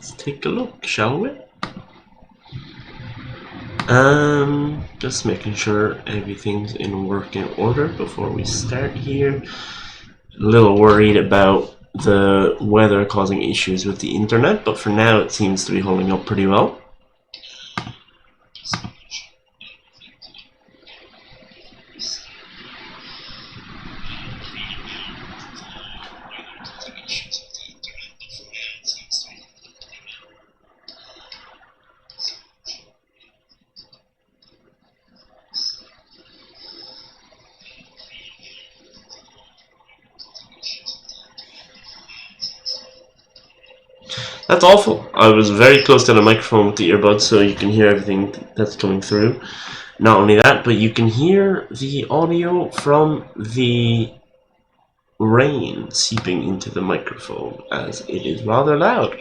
let's take a look, shall we? Just making sure everything's in working order before we start here. A little worried about the weather causing issues with the internet, but for now it seems to be holding up pretty well. That's awful. I was very close to the microphone with the earbuds, so you can hear everything that's coming through. Not only that, but you can hear the audio from the rain seeping into the microphone, as it is rather loud.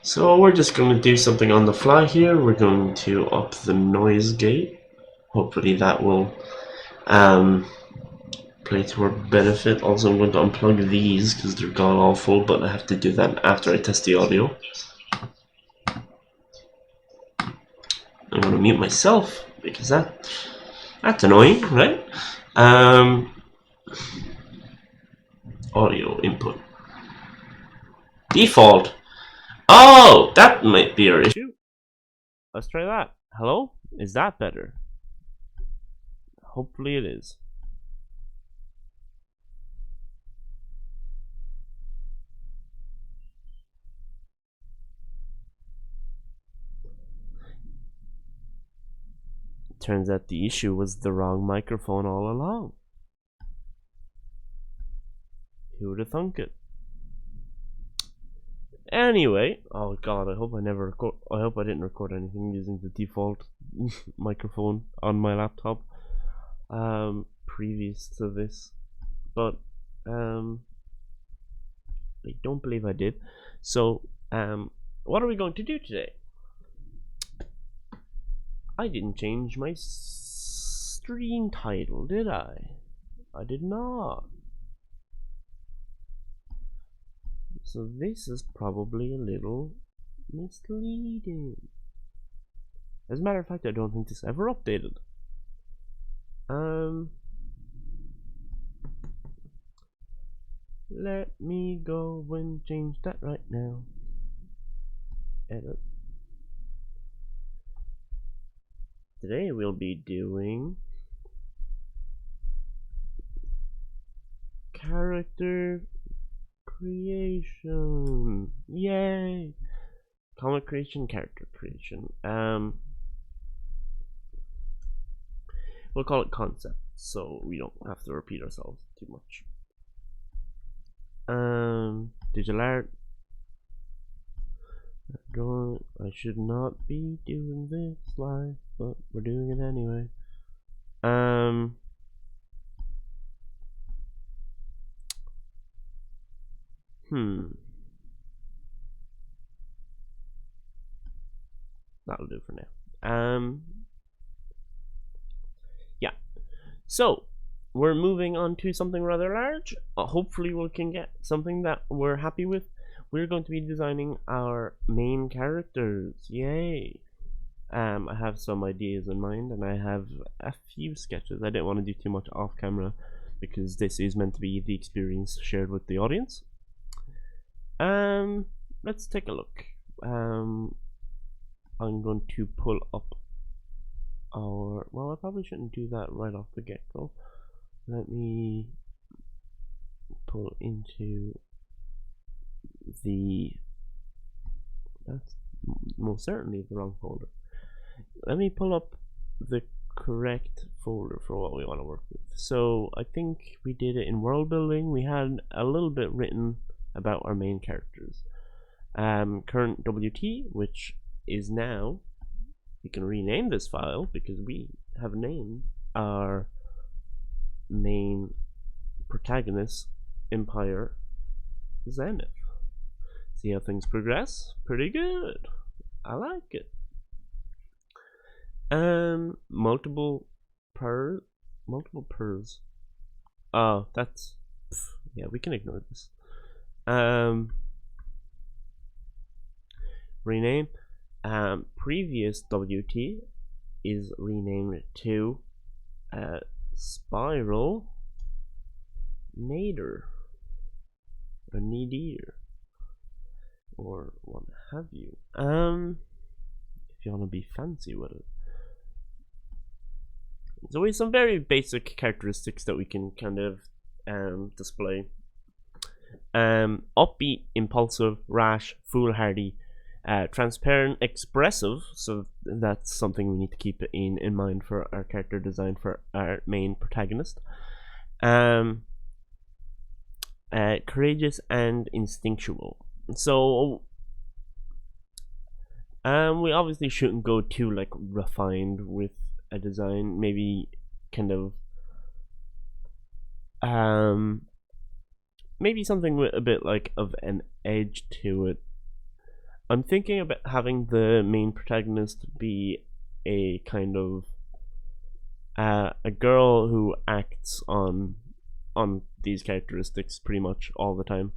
So we're just going to do something on the fly here. We're going to up the noise gate. Hopefully that will play to our benefit. Also, I'm going to unplug these because they're god awful, but I have to do that after I test the audio. I'm going to mute myself because that's annoying, right? Audio input. Default. Oh, that might be our issue. Let's try that. Hello? Is that better? Hopefully it is. Turns out the issue was the wrong microphone all along. Who would have thunk it? Anyway, oh god, I hope I didn't record anything using the default microphone on my laptop previous to this, but I don't believe I did. So what are we going to do today? I didn't change my stream title, did I? I did not. So this is probably a little misleading. As a matter of fact, I don't think this ever updated. Let me go and change that right now. Edit. Today we'll be doing character creation. Yay! Comic creation, character creation. We'll call it concept, so we don't have to repeat ourselves too much. Digital art. I should not be doing this live, but we're doing it anyway. That'll do for now. Yeah. So we're moving on to something rather large. Hopefully we can get something that we're happy with. We're going to be designing our main characters. Yay! I have some ideas in mind, and I have a few sketches. I didn't want to do too much off camera because this is meant to be the experience shared with the audience. Let's take a look. I'm going to pull up our, well, I probably shouldn't do that right off the get-go. Let me pull into that's most certainly the wrong folder. Let me pull up the correct folder for what we want to work with. So I think we did it in world building. We had a little bit written about our main characters. Current WT, which is now, we can rename this file because we have named our main protagonist Empire Zenith. See how things progress. Pretty good. I like it. Multiple per multiple pers. Oh, that's yeah. We can ignore this. Rename. Previous WT is renamed to Spiral Nader or Needier or what have you. If you want to be fancy with it. So we have some very basic characteristics that we can kind of display. Upbeat, impulsive, rash, foolhardy, transparent, expressive. So that's something we need to keep in mind for our character design for our main protagonist. Courageous and instinctual. So we obviously shouldn't go too like refined with a design. Maybe kind of maybe something with a bit like of an edge to it. I'm thinking about having the main protagonist be a kind of a girl who acts on these characteristics pretty much all the time.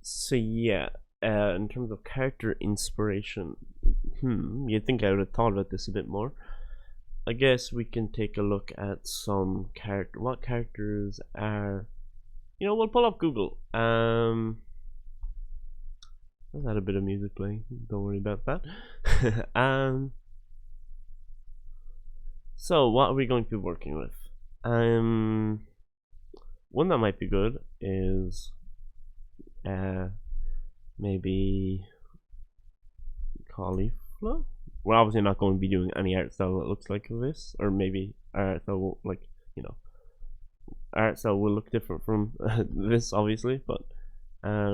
So yeah, in terms of character inspiration, you'd think I would have thought about this a bit more. I guess we can take a look at some what characters are, we'll pull up Google. I've had a bit of music playing, don't worry about that. So what are we going to be working with? One that might be good is maybe cauliflower. We're obviously not going to be doing any art style that looks like this, or maybe art style will, art style will look different from this, obviously, but I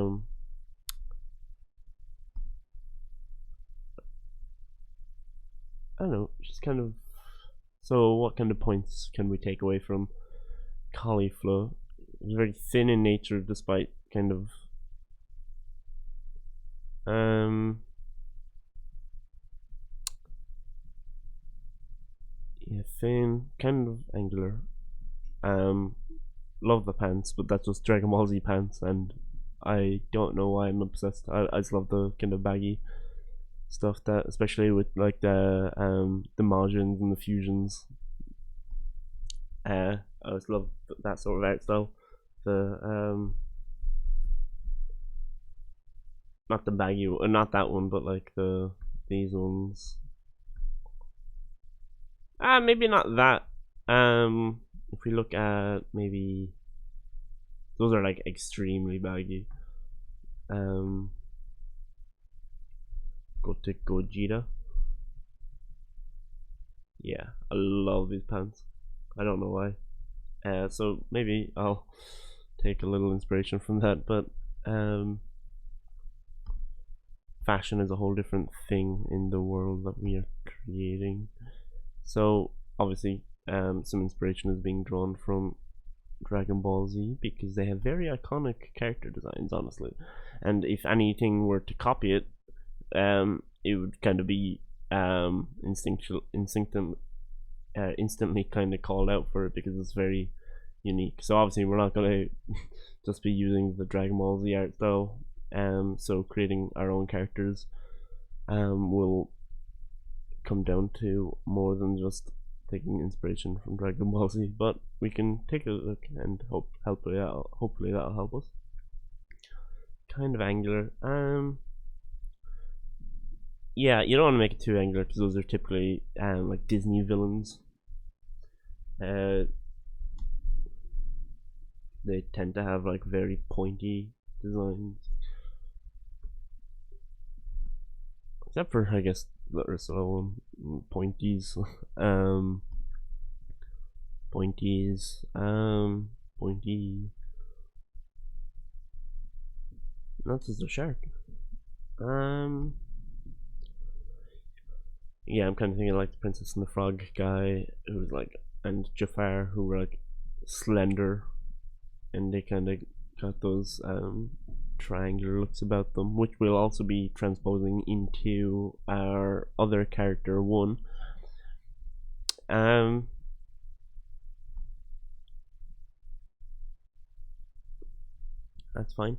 don't know, just kind of. So, what kind of points can we take away from cauliflower? It's very thin in nature, despite kind of yeah, thin, kind of angular. Love the pants, but that's just Dragon Ball Z pants, and I don't know why I'm obsessed. I just love the kind of baggy stuff, that especially with like the margins and the fusions. I just love that sort of art style. The not the baggy, or not that one, but like these ones. Maybe not that. If we look at maybe those are like extremely baggy. Go to Gogeta. Yeah, I love these pants. I don't know why. So maybe I'll take a little inspiration from that, but fashion is a whole different thing in the world that we are creating. So obviously some inspiration is being drawn from Dragon Ball Z because they have very iconic character designs, honestly, and if anything were to copy it, it would kind of be instantly kind of called out for it because it's very unique. So obviously we're not going to just be using the Dragon Ball Z art style, so creating our own characters will come down to more than just taking inspiration from Dragon Ball Z, but we can take a look and hopefully that'll help us. Kind of angular. Yeah, you don't want to make it too angular because those are typically like Disney villains. They tend to have like very pointy designs, except for I guess the Ursula one, pointies. Pointy. That's just a shark. Yeah, I'm kind of thinking like the Princess and the Frog guy, who's like, and Jafar, who were like slender. and they kind of got those triangular looks about them, which we'll also be transposing into our other character 1. That's fine.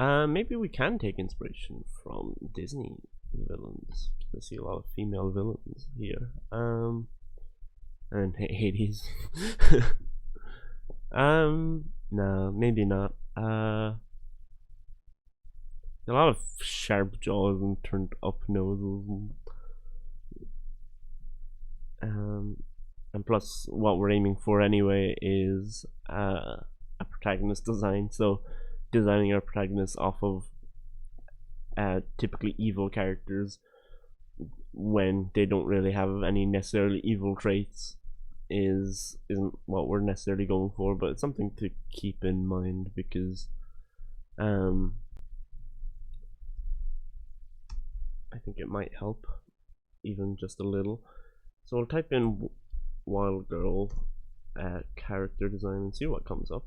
Maybe we can take inspiration from Disney villains. I see a lot of female villains here. And Hades. No, maybe not. A lot of sharp jaws and turned up noses. And plus, what we're aiming for anyway is a protagonist design. So, designing our protagonist off of typically evil characters when they don't really have any necessarily evil traits isn't what we're necessarily going for, but it's something to keep in mind because I think it might help even just a little. So we'll type in Wild Girl character design and see what comes up.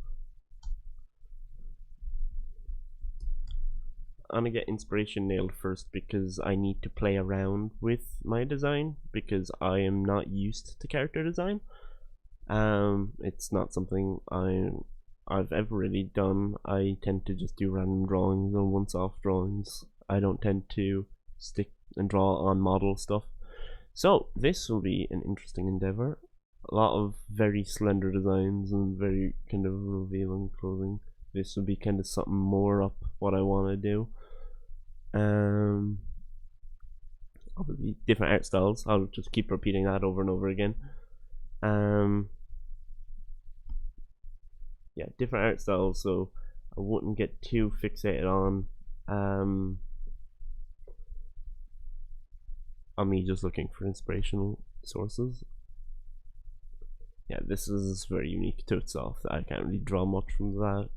I'm gonna get inspiration nailed first because I need to play around with my design because I am not used to character design. It's not something I've ever really done. I tend to just do random drawings and once-off drawings. I don't tend to stick and draw on model stuff. So this will be an interesting endeavor. A lot of very slender designs and very kind of revealing clothing. This will be kind of something more up what I want to do. Obviously different art styles. I'll just keep repeating that over and over again. Yeah, different art styles, so I wouldn't get too fixated on me just looking for inspirational sources. Yeah, this is very unique to itself. I can't really draw much from that.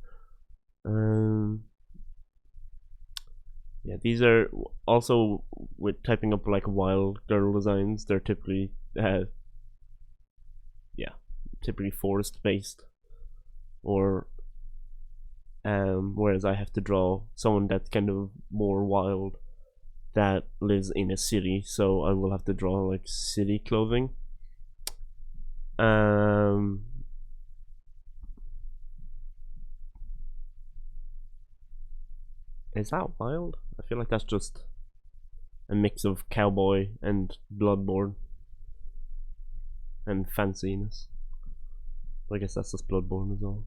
Yeah, these are also with typing up like wild girl designs. They're typically typically forest based, or whereas I have to draw someone that's kind of more wild that lives in a city, so I will have to draw like city clothing. Is that wild? I feel like that's just a mix of cowboy and Bloodborne and fanciness. I guess that's just Bloodborne as well.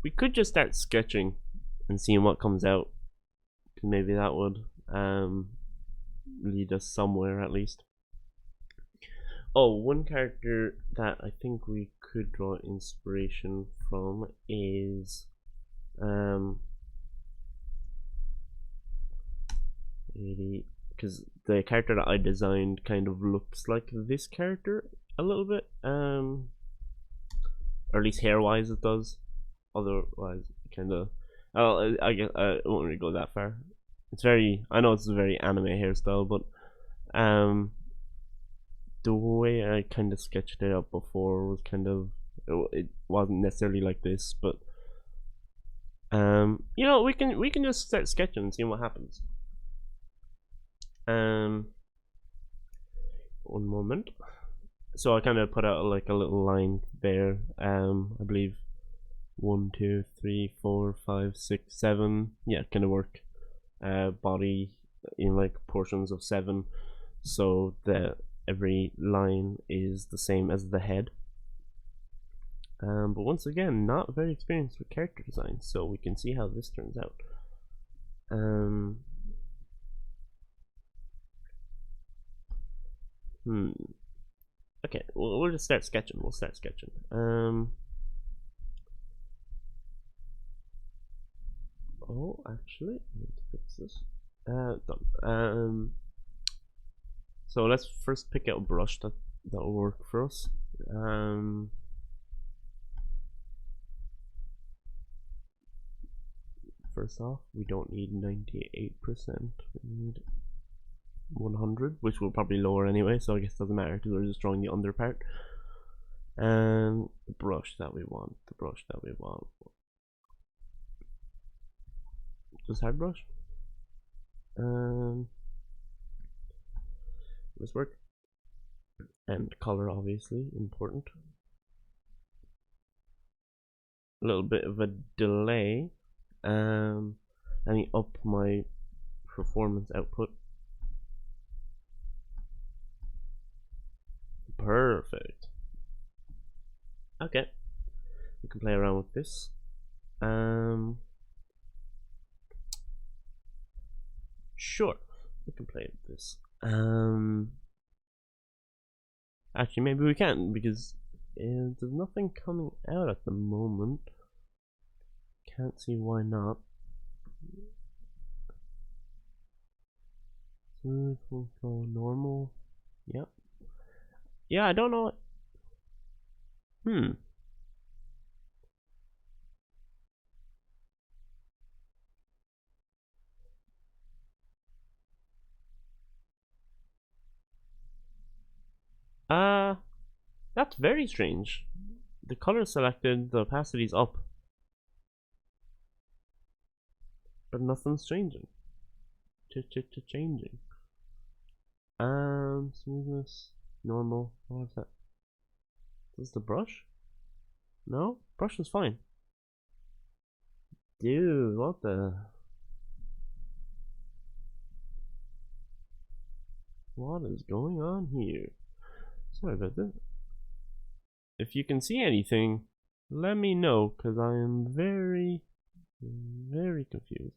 We could just start sketching and seeing what comes out. Maybe that would lead us somewhere at least. Oh, one character that I think we could draw inspiration from is because the character that I designed kind of looks like this character a little bit, or at least hair wise it does. Otherwise, kind of. I guess I won't really go that far. It's very. I know it's a very anime hairstyle, but the way I kind of sketched it out before was kind of. It wasn't necessarily like this, but you know, we can just start sketching and see what happens. One moment. So I kind of put out like a little line there. I believe 1, 2, 3, 4, 5, 6, 7. Yeah, it kind of work. Body in like portions of 7, so that every line is the same as the head. But once again, not very experienced with character design, so we can see how this turns out. Okay, we'll just start sketching. We'll start sketching. Oh, actually, I need to fix this. Done. So let's first pick out a brush that'll work for us. First off, we don't need 98%. We need 100, which will probably lower anyway, so I guess it doesn't matter because we're just drawing the under part. And the brush that we want, just hard brush. This work. And color, obviously, important. A little bit of a delay. Let me up my performance output. Perfect. Okay, we can play around with this. Sure, we can play with this. Actually, maybe we can, because there's nothing coming out at the moment. Can't see why not. Smooth, we'll go normal. Yep. Yeah, I don't know. That's very strange. The color selected, the opacity's up, but nothing's changing. Changing. Smoothness, normal. What is that? Is this the brush? No, brush is fine. Dude, what the? What is going on here? Sorry about that. If you can see anything, let me know, because I am very, very confused.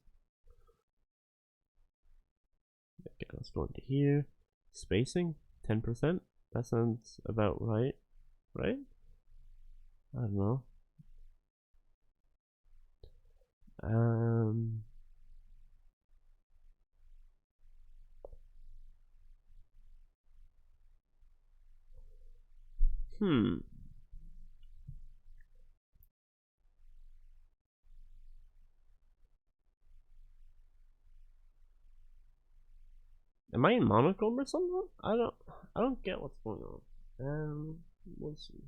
Okay, let's go into here. Spacing, 10%. That sounds about right, right? I don't know. Am I in monochrome or something? I don't get what's going on. We'll see.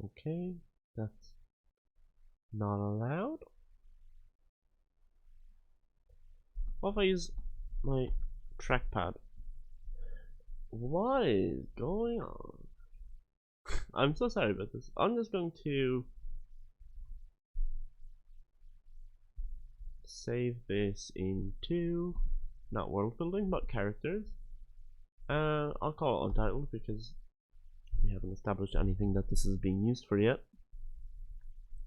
Okay, that's not allowed. What if I use my trackpad? What is going on? I'm so sorry about this. I'm just going to save this into not world building but characters. I'll call it untitled because we haven't established anything that this is being used for yet.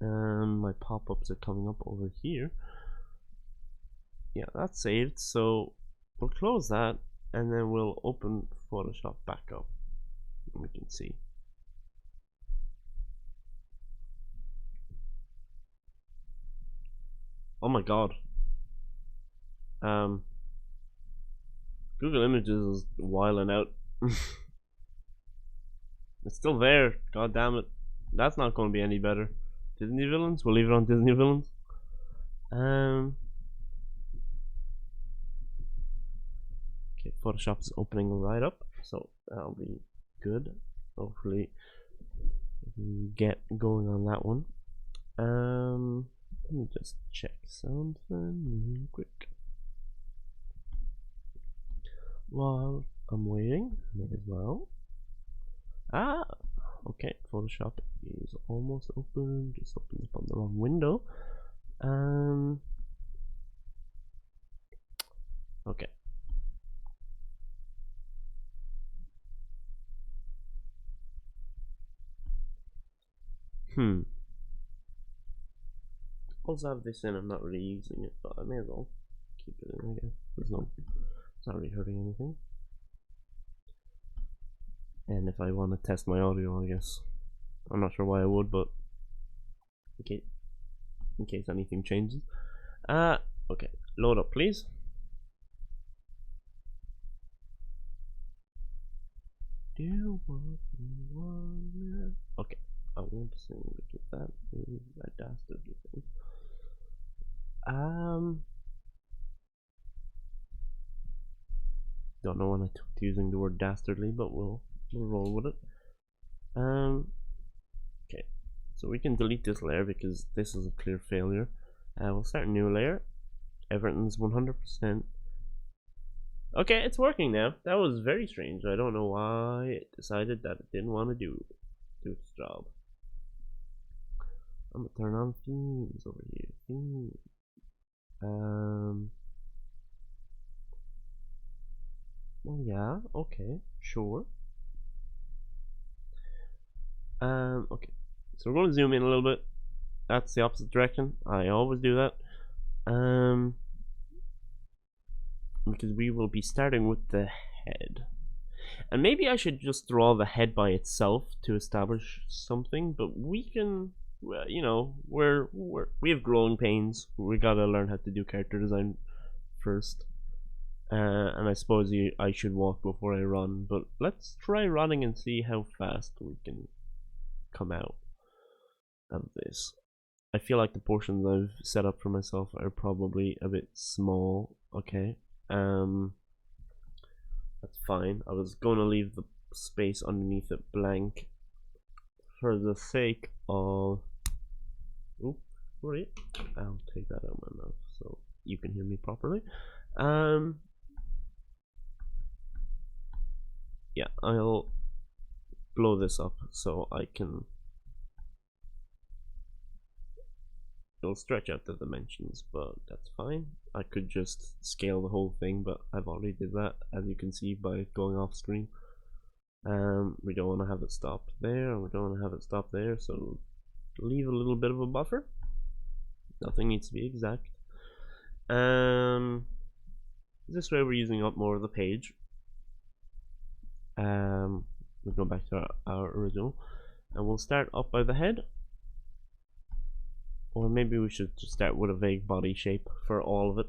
My pop-ups are coming up over here. Yeah, that's saved, so we'll close that and then we'll open Photoshop back up and we can see. Oh my god. Google Images is wilding out. It's still there. God damn it. That's not going to be any better. Disney villains? We'll leave it on Disney villains. Okay, Photoshop's opening right up, so that'll be good. Hopefully, we can get going on that one. Let me just check something real quick. While I'm waiting, may as well. Okay, Photoshop is almost open. Just opened up on the wrong window. Okay. Also have this in. I'm not really using it, but I may as well keep it in. I guess it's not really hurting anything. And if I want to test my audio, I guess I'm not sure why I would, but in case anything changes. Okay, load up, please. Do what you want. Okay, I won't sing because that is a dastardly thing. Don't know when I took to using the word dastardly, but we'll roll with it. Okay, so we can delete this layer because this is a clear failure. We'll start a new layer. Everything's 100%. Okay, it's working now. That was very strange. I don't know why it decided that it didn't want to do its job. I'm gonna turn on themes over here. Themes. Oh yeah. Okay. Sure. Okay. So we're going to zoom in a little bit. That's the opposite direction. I always do that. Because we will be starting with the head. And maybe I should just draw the head by itself to establish something, but we can, you know, we have growing pains. We gotta learn how to do character design first. And I suppose I should walk before I run, but let's try running and see how fast we can come out of this. I feel like the portions I've set up for myself are probably a bit small. Okay, that's fine. I was going to leave the space underneath it blank for the sake of... Oop, sorry. I'll take that out of my mouth so you can hear me properly. Yeah, I'll blow this up so I can... It'll stretch out the dimensions, but that's fine. I could just scale the whole thing, but I've already did that, as you can see by going off screen. We don't want to have it stopped there, and we don't want to have it stopped there, so leave a little bit of a buffer. Nothing needs to be exact. This way we're using up more of the page. We'll go back to our original, and we'll start up by the head. Or maybe we should just start with a vague body shape for all of it.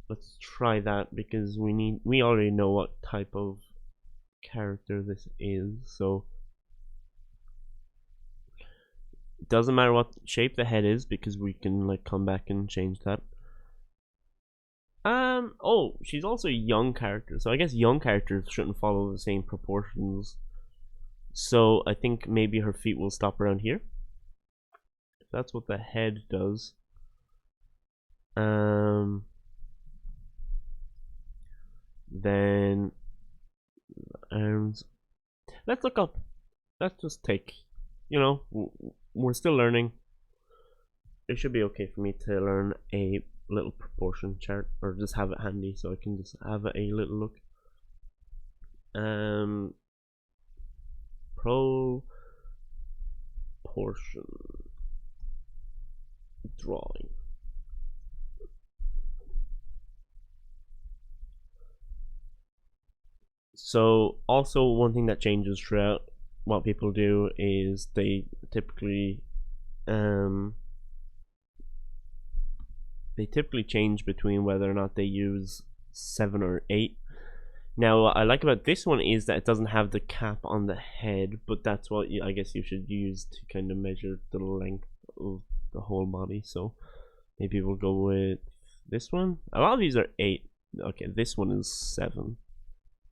Let's try that because we already know what type of character this is, so it doesn't matter what shape the head is because we can like come back and change that. Oh, she's also a young character, so I guess young characters shouldn't follow the same proportions. So I think maybe her feet will stop around here. That's what the head does. Then arms. Let's look up. Let's just take, you know, we're still learning. It should be okay for me to learn a little proportion chart, or just have it handy so I can just have a little look. Proportion drawing. So also one thing that changes throughout what people do is they typically change between whether or not they use 7 or 8. Now what I like about this one is that it doesn't have the cap on the head, but that's what I guess you should use to kind of measure the length of the whole body. So maybe we'll go with this one. A lot of these are 8. Okay, this one is 7.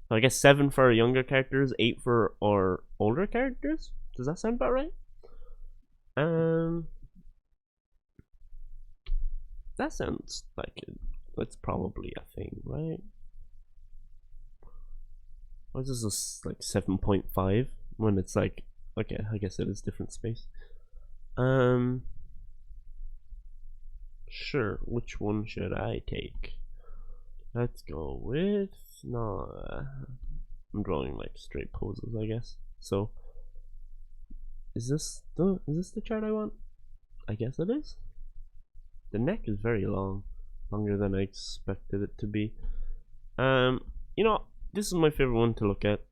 So I guess 7 for younger characters, 8 for our older characters. Does that sound about right? That sounds like it. That's probably a thing, right? Why is this like 7.5 when it's like, okay, I guess it is different space. Sure, which one should I take? Let's go with, no, I'm drawing like straight poses, I guess. So is this the chart I want? I guess it is. The neck is very long, longer than I expected it to be. You know, this is my favorite one to look at,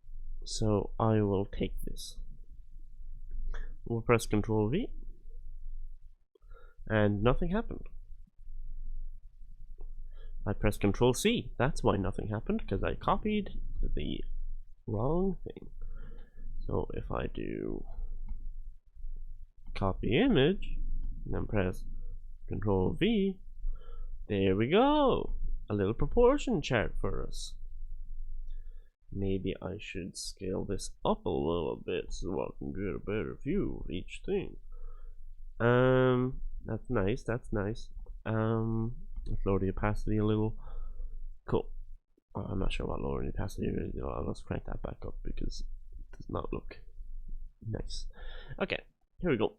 so I will take this. We'll press Ctrl V, and nothing happened. I pressed Ctrl C. That's why nothing happened, because I copied the wrong thing. So if I do copy image, and then press Ctrl V, there we go. A little proportion chart for us. maybe I should scale this up a little bit so I can get a better view of each thing. That's nice, that's nice. Let's lower the opacity a little. Cool. I'm not sure what lowering the opacity is. Let's crank that back up because it does not look nice. Okay, here we go.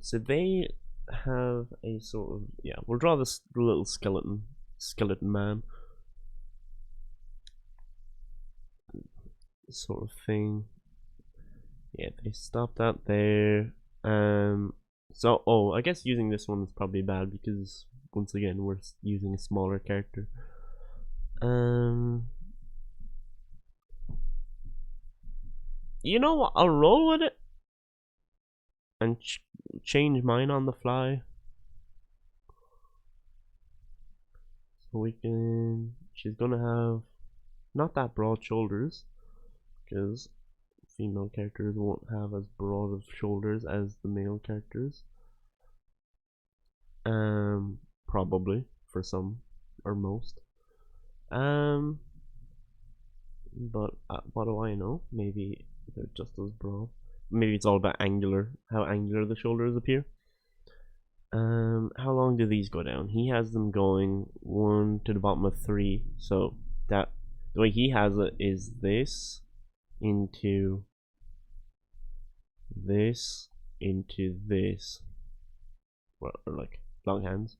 So they have a sort of, yeah, we'll draw this little skeleton man sort of thing. Yeah, they stopped that there. So, oh, I guess using this one is probably bad because once again we're using a smaller character. You know what? I'll roll with it and change mine on the fly. So we can. She's gonna have not that broad shoulders because female characters won't have as broad of shoulders as the male characters. Probably for some or most. But what do I know? Maybe they're just as broad. Maybe it's all about how angular the shoulders appear. How long do these go down? He has them going 1 to the bottom of 3. So that the way he has it is this into this into this. Well, or like long hands.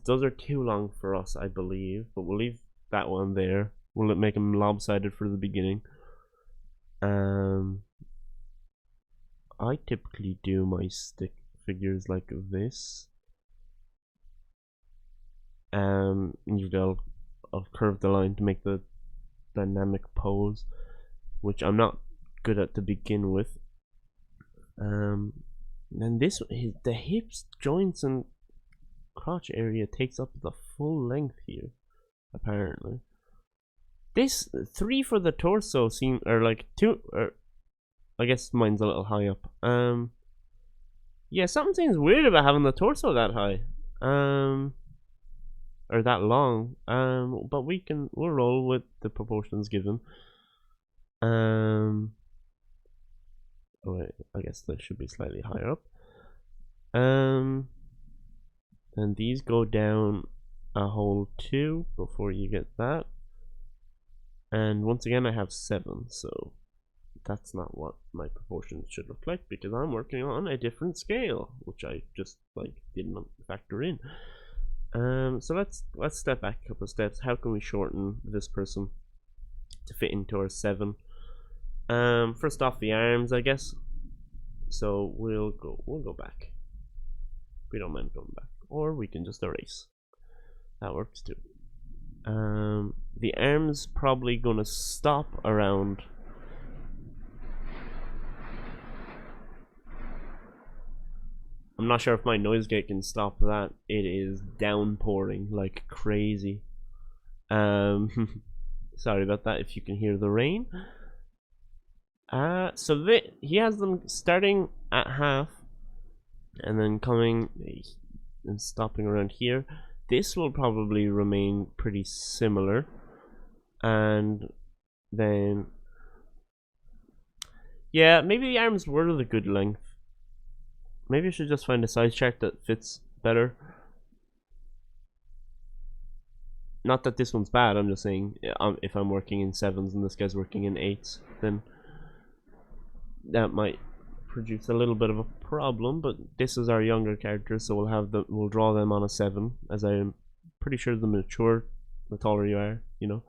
Those are too long for us, I believe, but we'll leave that one there. We'll make them lopsided for the beginning. I typically do my stick figures like this. Usually I'll curve the line to make the dynamic pose, which I'm not good at to begin with. And this, the hips, joints, and crotch area takes up the full length here, apparently. This 3 for the torso seem, or like 2, or I guess mine's a little high up. Yeah, something seems weird about having the torso that high, or that long. But we'll roll with the proportions given. Oh wait, I guess they should be slightly higher up. Then these go down a whole 2 before you get that. And once again, I have 7, so that's not what my proportions should look like because I'm working on a different scale, which I just didn't factor in. So let's step back a couple of steps. How can we shorten this person to fit into our 7? First off, the arms, I guess. So we'll go back. We don't mind going back, or we can just erase. That works too. The arms probably gonna stop around. I'm not sure if my noise gate can stop that. It is downpouring like crazy. Sorry about that if you can hear the rain. So he has them starting at half and then coming and stopping around here. This will probably remain pretty similar, and then yeah, maybe the arms were the good length. Maybe I should just find a size chart that fits better. Not that this one's bad, I'm just saying if I'm working in 7s and this guy's working in 8s, then that might produce a little bit of a problem. But this is our younger character, so we'll draw them on a 7, as I'm pretty sure the taller you are, you know.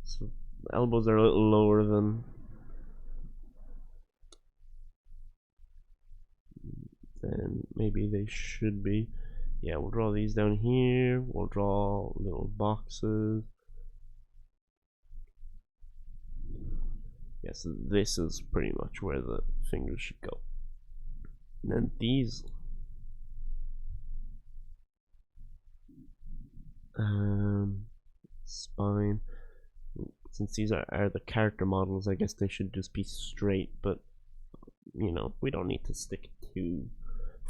So the elbows are a little lower than maybe they should be. Yeah, we'll draw these down here. We'll draw little boxes. Yeah, so this is pretty much where the fingers should go. And then these spine, since these are the character models, I guess they should just be straight, but you know, we don't need to stick to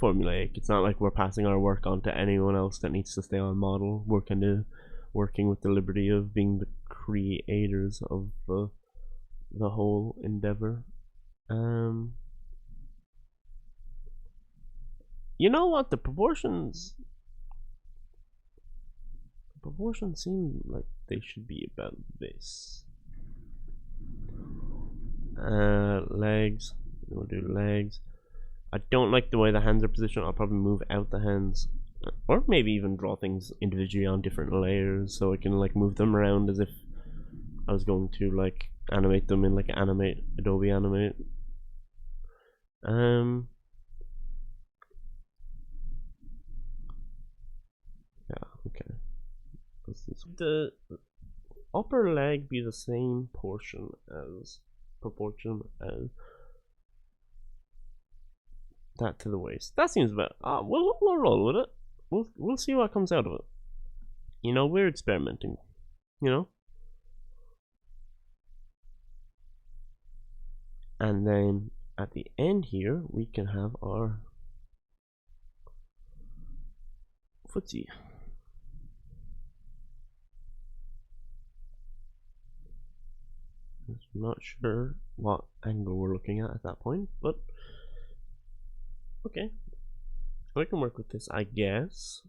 formulaic. It's not like we're passing our work on to anyone else that needs to stay on model. We're kind of working with the liberty of being the creators of the whole endeavor. You know what? The proportions seem like they should be about this. Legs. We'll do legs. I don't like the way the hands are positioned. I'll probably move out the hands, or maybe even draw things individually on different layers, so I can like move them around as if I was going to like animate them in like Adobe Animate. Yeah, okay. The upper leg be the same proportion as that to the waist. That seems about. We'll roll with it. We'll see what comes out of it. You know, we're experimenting. You know. And then at the end here, we can have our footsie. I'm not sure what angle we're looking at that point, but okay. We can work with this, I guess.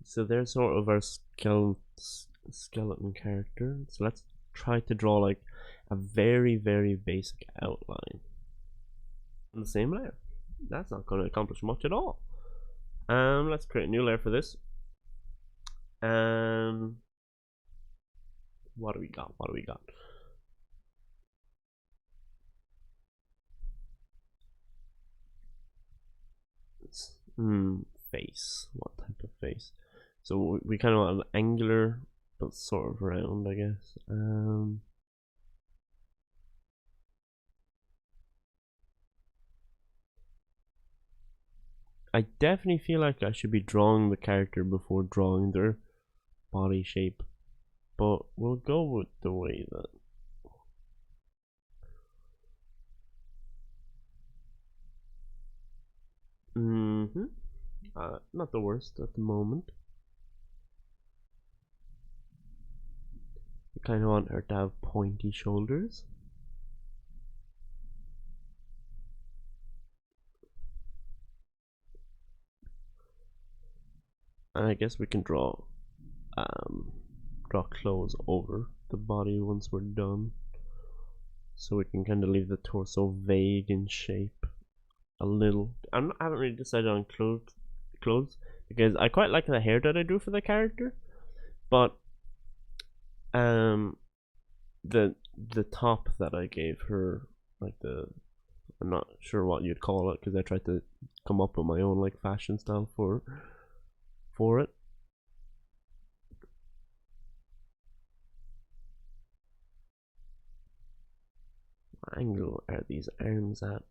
So there's sort of our skeleton character. So let's try to draw like a very, very basic outline on the same layer. That's not going to accomplish much at all. Let's create a new layer for this. What do we got? Face. What type of face? So we kind of want an angular, but sort of round, I guess. I definitely feel like I should be drawing the character before drawing their body shape, but we'll go with the way that. Not the worst at the moment. I kind of want her to have pointy shoulders. And I guess we can draw clothes over the body once we're done, so we can kind of leave the torso vague in shape a little. I haven't really decided on clothes because I quite like the hair that I do for the character, but the top that I gave her, like I'm not sure what you'd call it because I tried to come up with my own like fashion style for it. What angle are these arms at?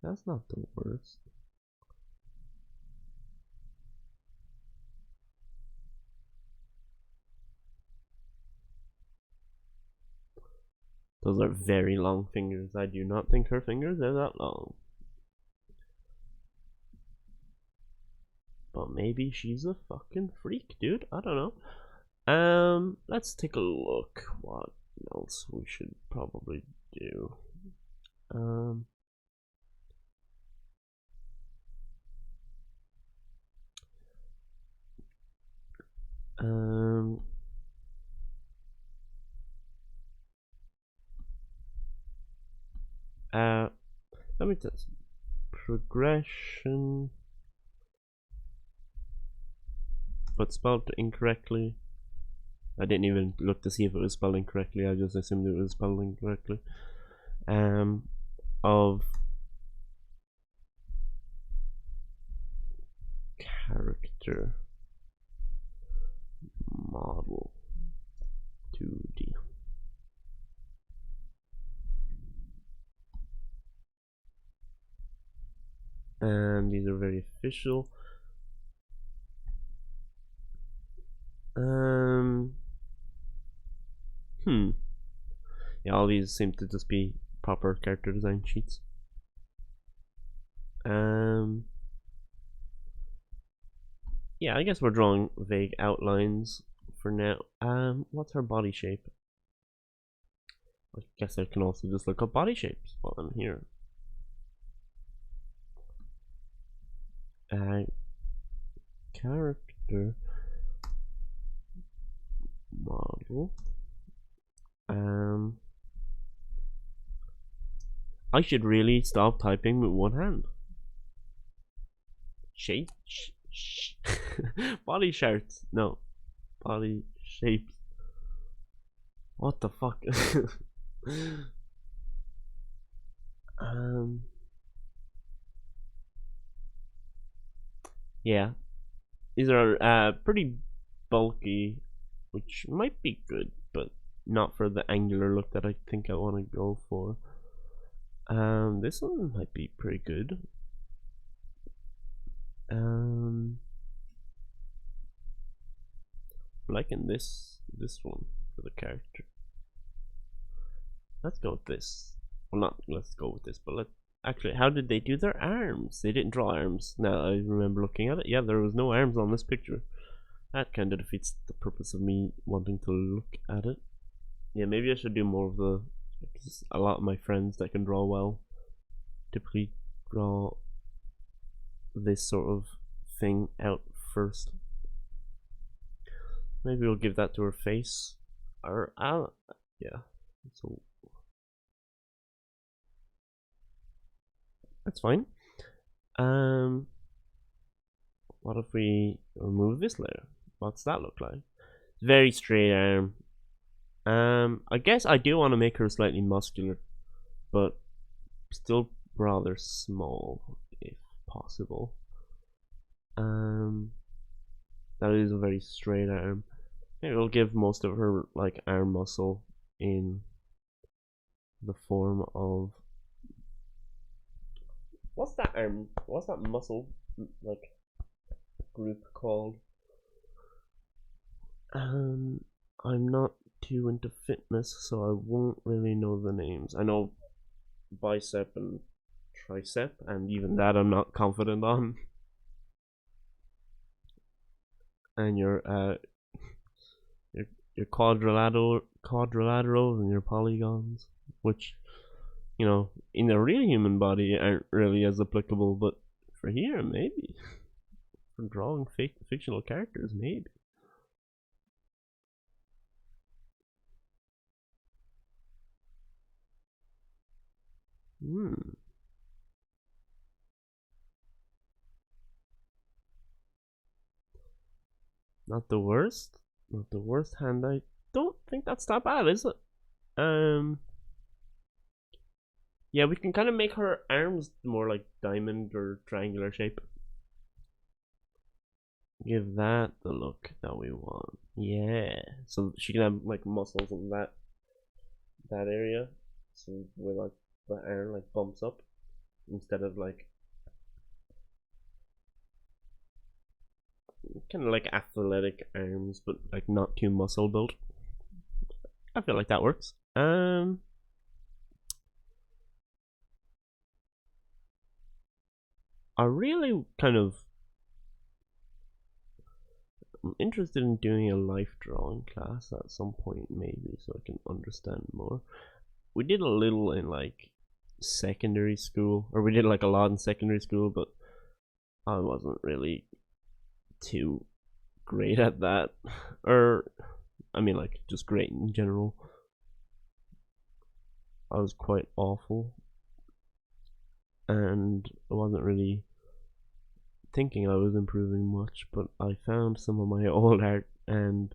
That's not the worst. Those are very long fingers. I do not think her fingers are that long. But maybe she's a fucking freak, dude. I don't know. Let's take a look. What else we should probably do? Let me test progression, but spelled incorrectly. I didn't even look to see if it was spelled incorrectly. I just assumed it was spelled incorrectly. Of character model 2D. And these are very official. Yeah, all these seem to just be proper character design sheets. Yeah, I guess we're drawing vague outlines for now. What's her body shape? I guess I can also just look up body shapes while I'm here. Character model. I should really stop typing with one hand. Shape, body shapes. No, body shapes. What the fuck? Yeah, these are pretty bulky, which might be good, but not for the angular look that I think I want to go for. This one might be pretty good. Liking this one for the character. Let's go with this. Well, not let's go with this, but let actually. How did they do their arms? They didn't draw arms. Now I remember looking at it. Yeah, there was no arms on this picture. That kind of defeats the purpose of me wanting to look at it. Yeah, maybe I should do more of the. Because a lot of my friends that can draw well typically draw this sort of thing out first. Maybe we'll give that to her face. Or yeah. So that's fine. What if we remove this layer? What's that look like? Very straight arm. I guess I do want to make her slightly muscular, but still rather small if possible. That is a very straight arm. Maybe we'll give most of her like arm muscle in the form of what's that muscle like group called? I'm not too into fitness, so I won't really know the names. I know bicep and tricep, and even that I'm not confident on. And your quadrilaterals and your polygons, which you know in a real human body aren't really as applicable, but for here maybe for drawing fictional characters maybe. Not the worst. Not the worst hand. I don't think that's that bad, is it? Yeah, we can kind of make her arms more like diamond or triangular shape. Give that the look that we want. Yeah. So she can have like muscles in that area. So where like the arm like bumps up instead of like kind of like athletic arms, but like not too muscle built. I feel like that works. I really kind of I'm interested in doing a life drawing class at some point maybe so I can understand more. We did a little in like secondary school, or we did like a lot in secondary school, but I wasn't really too great at that. Or I mean like just great in general. I was quite awful and I wasn't really thinking I was improving much, but I found some of my old art and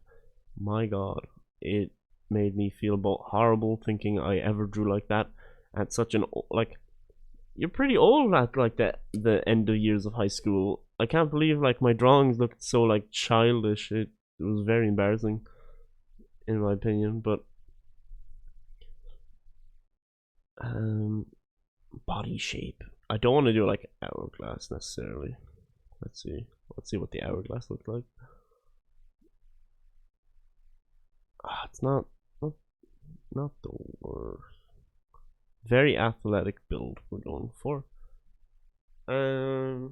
my god, it made me feel both horrible thinking I ever drew like that at such an like you're pretty old at like the end of years of high school. I can't believe like my drawings looked so like childish. It was very embarrassing in my opinion, but body shape. I don't want to do like hourglass necessarily. Let's see what the hourglass looks like. It's not not the worst. Very athletic build we're going for. I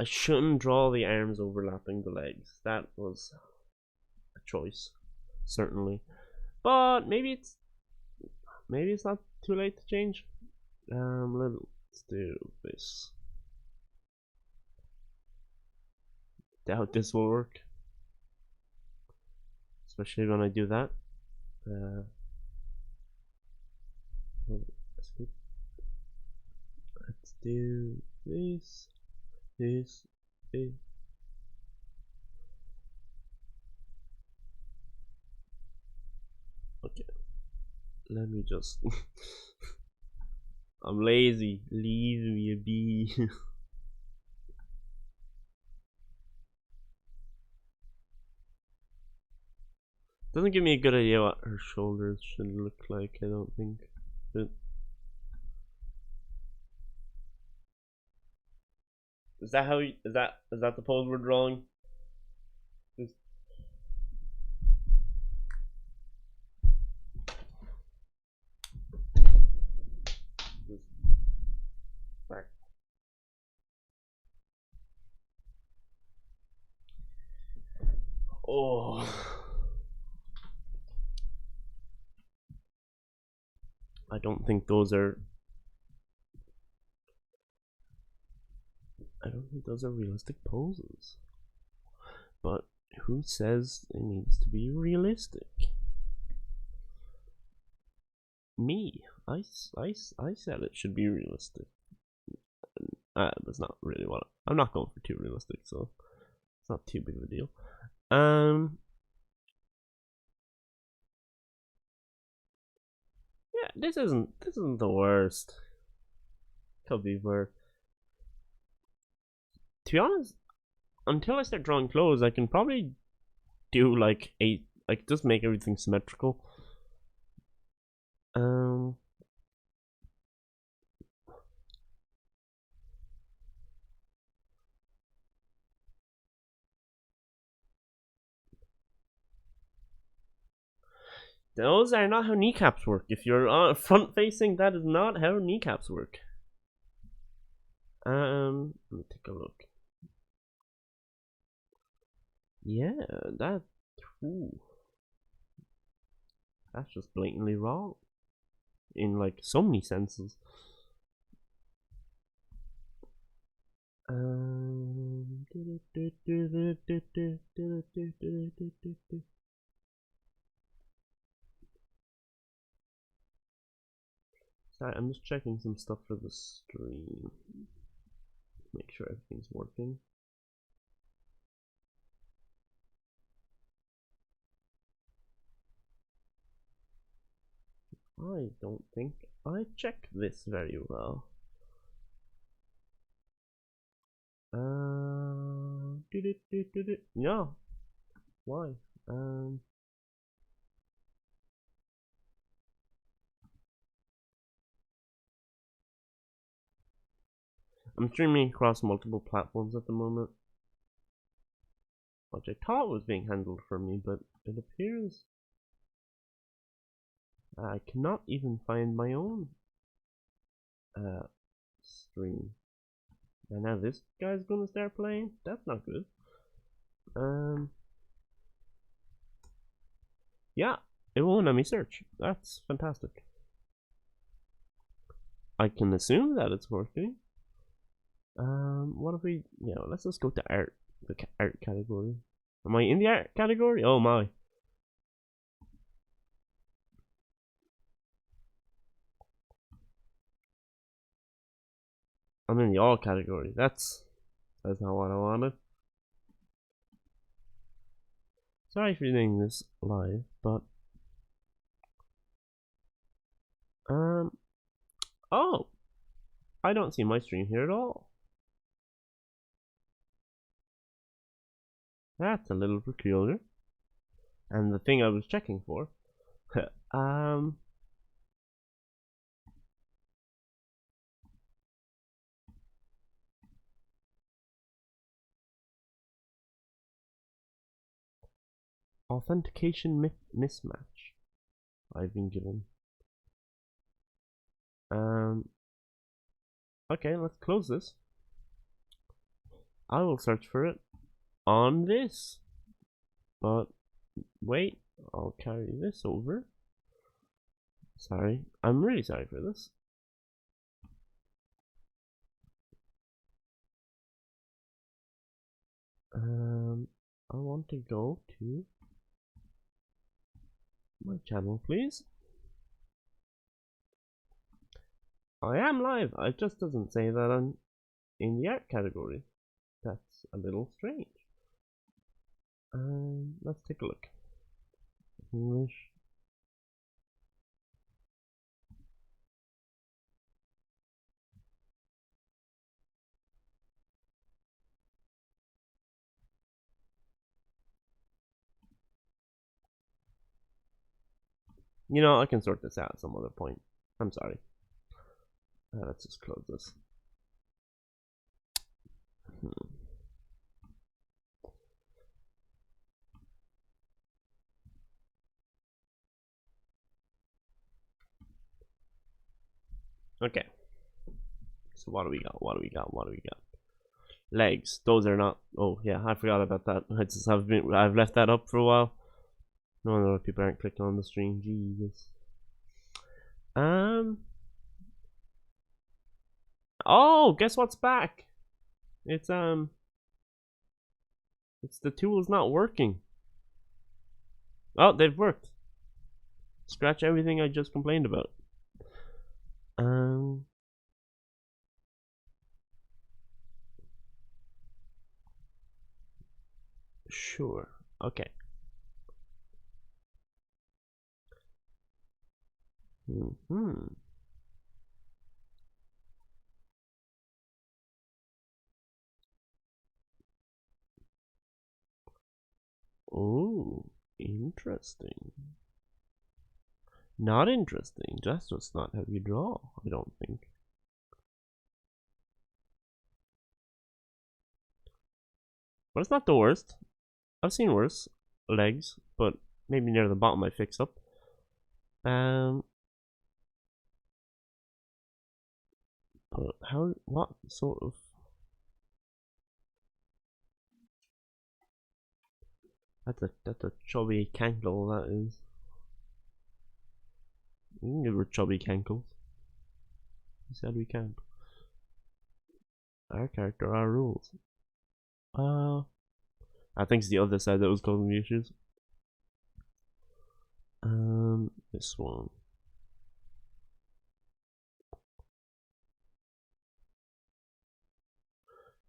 shouldn't draw the arms overlapping the legs. That was a choice, certainly. But maybe it's not too late to change. Let's do this. Doubt this will work, especially when I do that. Let's do this. Okay, let me just. I'm lazy. Leave me be. Doesn't give me a good idea what her shoulders should look like. I don't think. But is that how? Is that the pose we're drawing? Just back. Oh. I don't think those are. I don't think those are realistic poses. But who says it needs to be realistic? Me. I said it should be realistic. That's not really what I'm not going for too realistic, so it's not too big of a deal. Yeah, this isn't the worst. Could be worse. To be honest, until I start drawing clothes, I can probably do like just make everything symmetrical. Those are not how kneecaps work. If you're front facing, that is not how kneecaps work. Let me take a look. Yeah, ooh, that's just blatantly wrong in like so many senses. Sorry, I'm just checking some stuff for the stream. Make sure everything's working. I don't think I checked this very well. Yeah. Why? I'm streaming across multiple platforms at the moment, which I thought was being handled for me, but it appears I cannot even find my own stream. And now this guy's gonna start playing? That's not good. Yeah, it won't let me search. That's fantastic. I can assume that it's working. What if we, let's just go to art, the art category. Am I in the art category? Oh my. I'm in the all category. That's not what I wanted. Sorry for doing this live, but oh, I don't see my stream here at all. That's a little peculiar. And the thing I was checking for, Authentication mismatch I've been given. Okay, let's close this. I will search for it on this. But wait, I'll carry this over. Sorry, I'm really sorry for this. I want to go to my channel, please. I am live. It just doesn't say that I'm in the art category. That's a little strange. Let's take a look. English. You know, I can sort this out at some other point. I'm sorry. Let's just close this. Okay. So what do we got? What do we got? What do we got? Legs. Those are not. Oh yeah, I forgot about that. I've left that up for a while. No wonder people aren't clicking on the stream. Jesus. Oh, guess what's back? It's the tool's not working. Oh, they've worked. Scratch everything I just complained about. Sure. Okay. Oh, interesting. Not interesting. That's just not how you draw, I don't think. But it's not the worst. I've seen worse legs, but maybe near the bottom I fix up. But how? What sort of? That's a chubby cankle. That is. We can give her chubby cankles. He said we can't. Our character, our rules. I think it's the other side that was causing the issues. This one.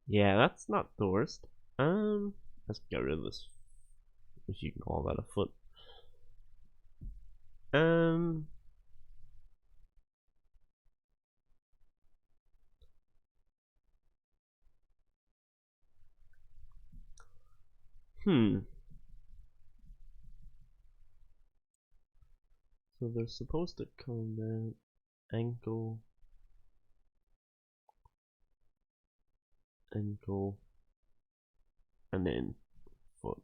Yeah, that's not the worst. Let's get rid of this, if you can call that a foot. So they're supposed to come down ankle, ankle, and then foot.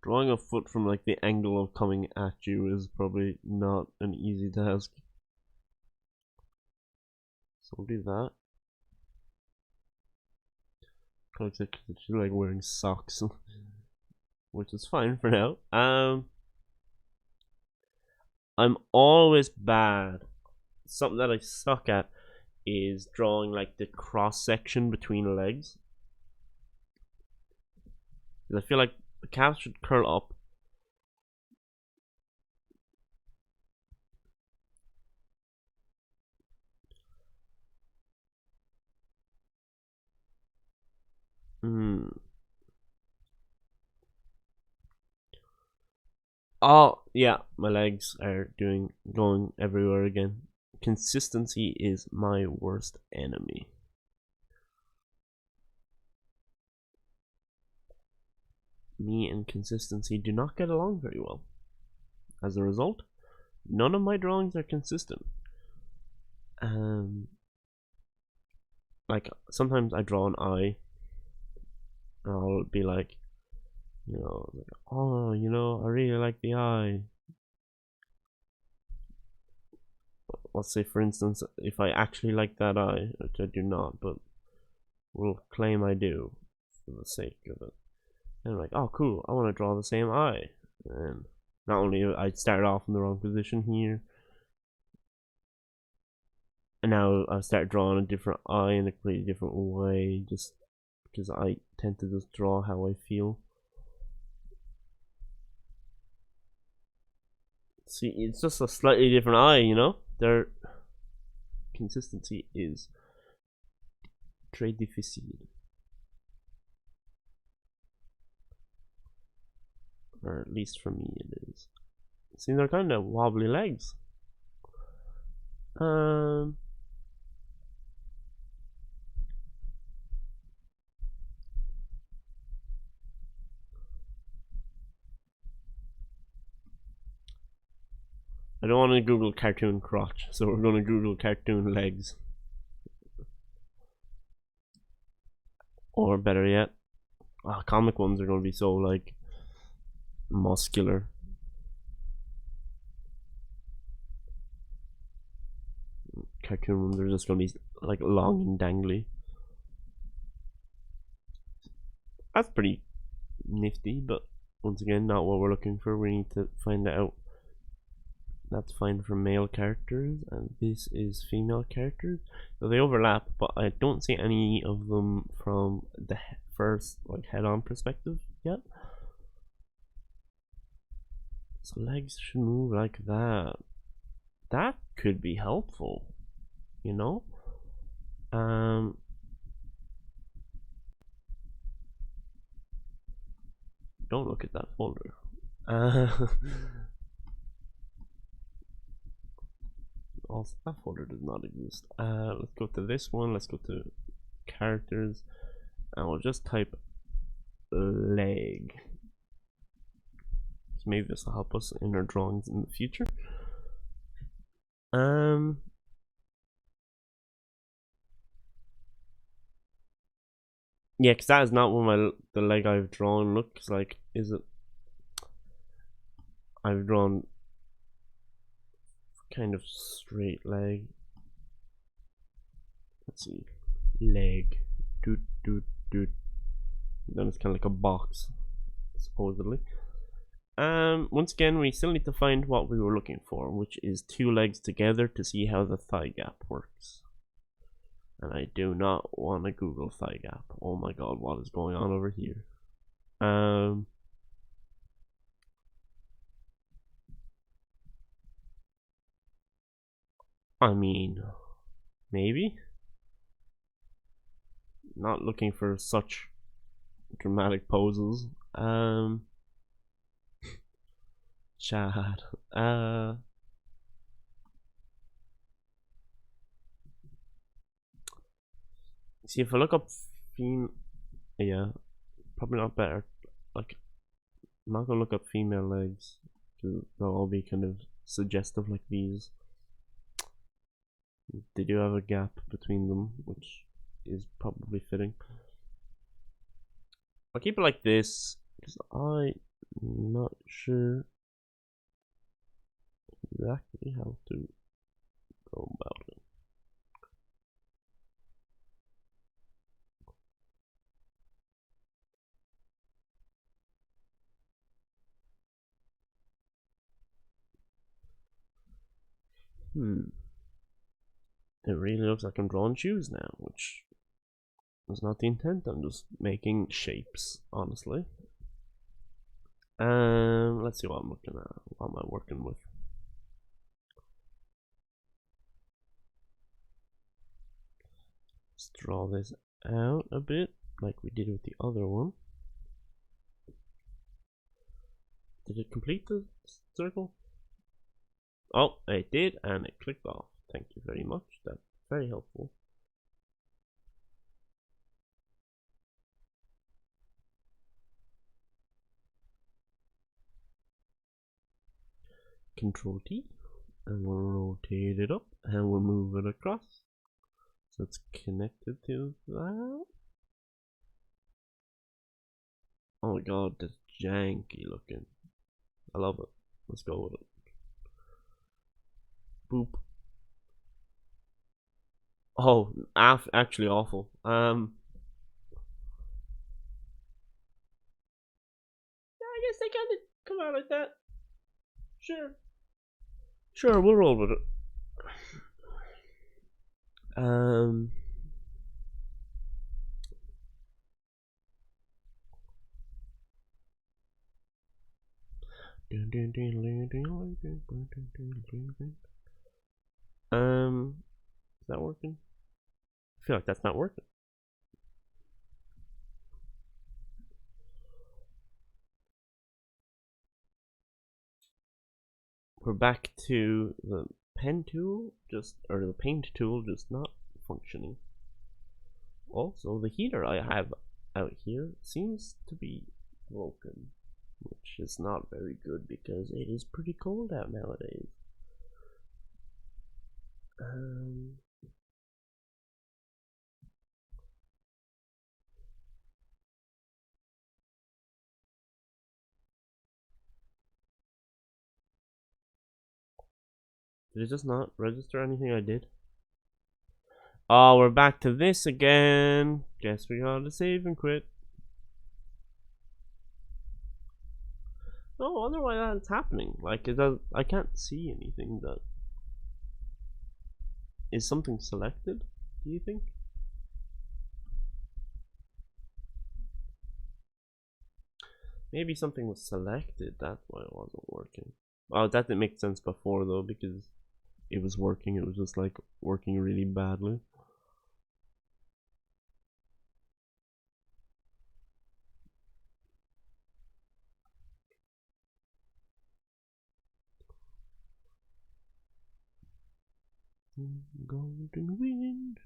Drawing a foot from like the angle of coming at you is probably not an easy task. So we'll do that. Looks like she's like wearing socks, which is fine for now. I'm always bad. Something that I suck at is drawing like the cross section between legs. I feel like the calf should curl up. Oh yeah, my legs are going everywhere again. Consistency is my worst enemy. Me and consistency do not get along very well. As a result, none of my drawings are consistent. Like sometimes I draw an eye I'll be like, oh, I really like the eye. Let's say, for instance, if I actually like that eye, which I do not, but will claim I do for the sake of it. And I'm like, oh, cool, I want to draw the same eye. And not only I started off in the wrong position here, and now I start drawing a different eye in a completely different way, just because I tend to just draw how I feel. See, it's just a slightly different eye, Their consistency is très difficile. Or at least for me it is. See, they're kind of wobbly legs. I don't want to Google cartoon crotch, so we're going to Google cartoon legs. Or better yet, comic ones are going to be so like muscular. Cartoon ones are just going to be like long and dangly. That's pretty nifty, but once again, not what we're looking for. We need to find out. That's fine for male characters, and this is female characters. So they overlap, but I don't see any of them from the first like head-on perspective yet. So legs should move like that. That could be helpful, Don't look at that folder. Also, that folder does not exist. Let's go to this one. Let's go to characters, and we'll just type leg. So maybe this will help us in our drawings in the future. Yeah, because that is not what the leg I've drawn looks like, is it? I've drawn kind of straight leg. Let's see, leg, doot doot doot. Then it's kind of like a box, supposedly. Once again, we still need to find what we were looking for, which is two legs together to see how the thigh gap works. And I do not want to Google thigh gap. Oh my god, what is going on over here? I mean, maybe? Not looking for such dramatic poses. Chad. See, if I look up yeah, probably not better. Like, I'm not gonna look up female legs because they'll all be kind of suggestive like these. They do have a gap between them, which is probably fitting. I'll keep it like this because I'm not sure exactly how to go about it. It really looks like I'm drawing shoes now, which is not the intent. I'm just making shapes, honestly. Let's see what I'm looking at. What am I working with? Let's draw this out a bit, like we did with the other one. Did it complete the circle? Oh, it did, and it clicked off. Thank you very much. That's very helpful. Control T, and we'll rotate it up, and we'll move it across. So it's connected to that. Oh my god, that's janky looking. I love it. Let's go with it. Boop. Oh, actually awful. I guess they kind of come out like that. Sure. Sure, we'll roll with it. Um. Is that working? I feel like that's not working. We're back to the pen tool, or the paint tool, just not functioning. Also, the heater I have out here seems to be broken, which is not very good because it is pretty cold out nowadays. Um, did it just not register anything I did? Oh, we're back to this again. Guess we gotta save and quit. No, otherwise that's happening. Like it does. I can't see anything that is something selected. Do you think? Maybe something was selected. That's why it wasn't working. Oh, that didn't make sense before though because it was working. It was just like working really badly. Golden wind.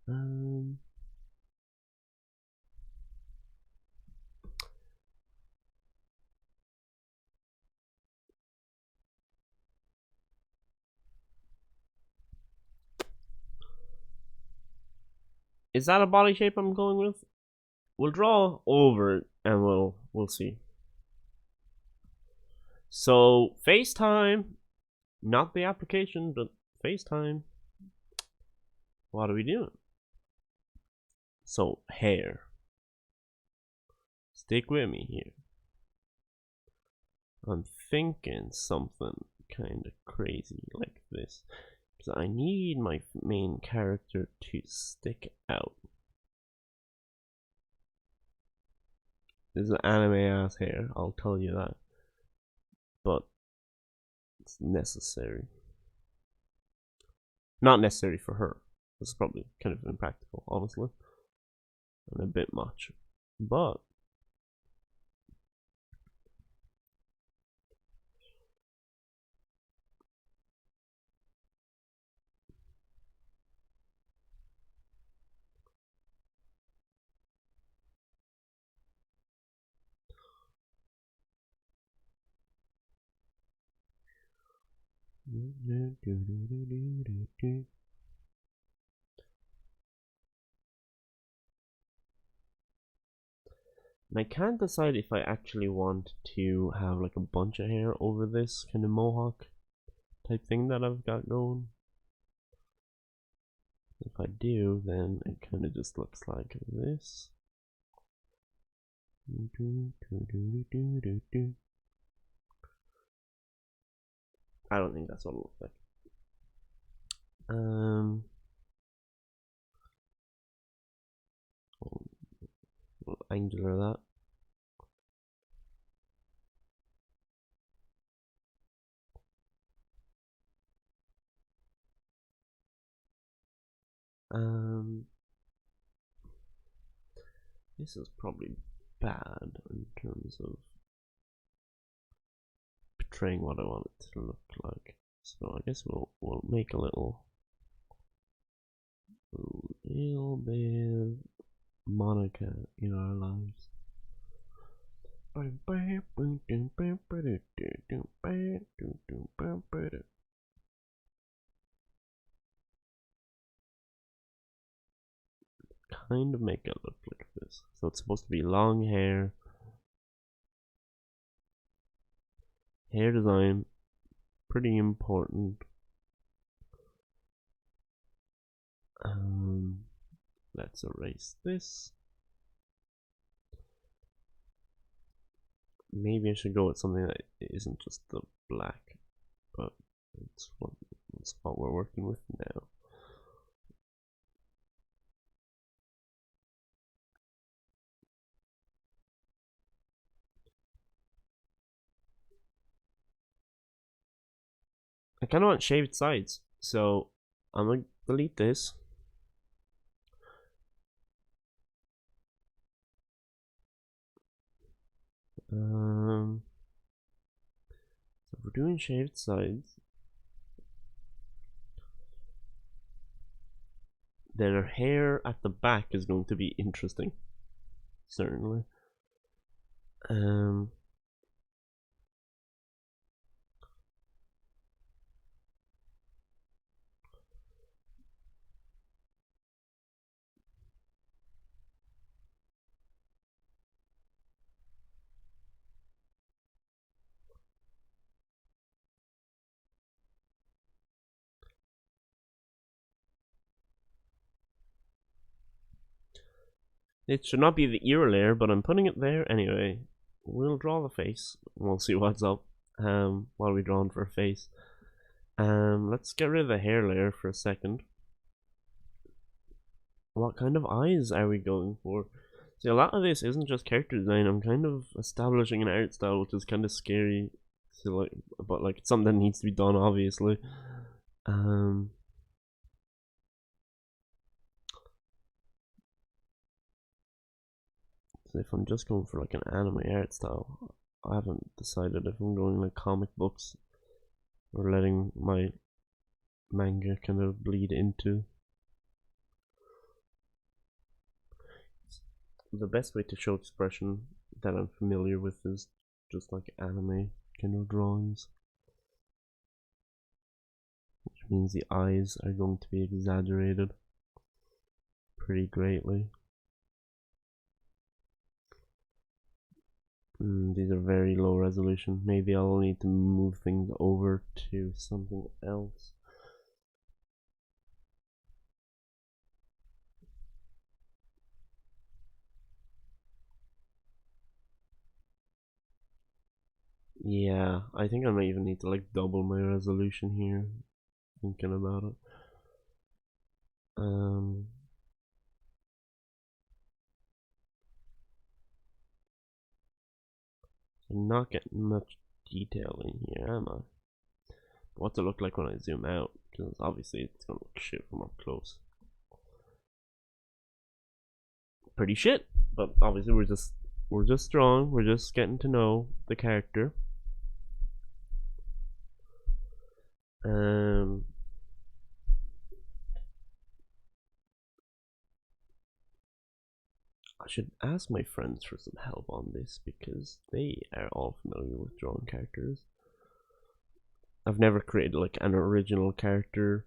Um. Is that a body shape I'm going with? We'll draw over it and we'll see. So FaceTime, not the application, but FaceTime. What are we doing? So hair. Stick with me here. I'm thinking something kind of crazy like this. Because I need my main character to stick out. This is anime ass hair, I'll tell you that. But it's necessary. Not necessary for her. This is probably kind of impractical, honestly. And a bit much. But and I can't decide if I actually want to have like a bunch of hair over this kind of mohawk type thing that I've got going. If I do, then it kind of just looks like this. I don't think that's what it looks like. Angular that. This is probably bad in terms of portraying what I want it to look like. So I guess we'll make a little bit Monica in our lives. kind of make it look like this. So it's supposed to be long hair. Hair design, pretty important. Let's erase this. Maybe I should go with something that isn't just the black, but it's what we're working with now. I kind of want shaved sides, so I'm gonna delete this. So we're doing shaved sides. Their hair at the back is going to be interesting, certainly. It should not be the ear layer, but I'm putting it there anyway. We'll draw the face. We'll see what's up while we draw for a face. Let's get rid of the hair layer for a second. What kind of eyes are we going for? See, a lot of this isn't just character design. I'm kind of establishing an art style, which is kind of scary. So like, but like it's something that needs to be done, obviously. So if I'm just going for like an anime art style, I haven't decided if I'm going like comic books or letting my manga kind of bleed into. The best way to show expression that I'm familiar with is just like anime kind of drawings, which means the eyes are going to be exaggerated pretty greatly. These are very low resolution. Maybe I'll need to move things over to something else. Yeah, I think I might even need to like double my resolution here, thinking about it. I'm not getting much detail in here, am I? What's it look like when I zoom out? Because obviously it's gonna look shit from up close. Pretty shit, but obviously we're just strong. We're just getting to know the character. I should ask my friends for some help on this because they are all familiar with drawing characters. I've never created like an original character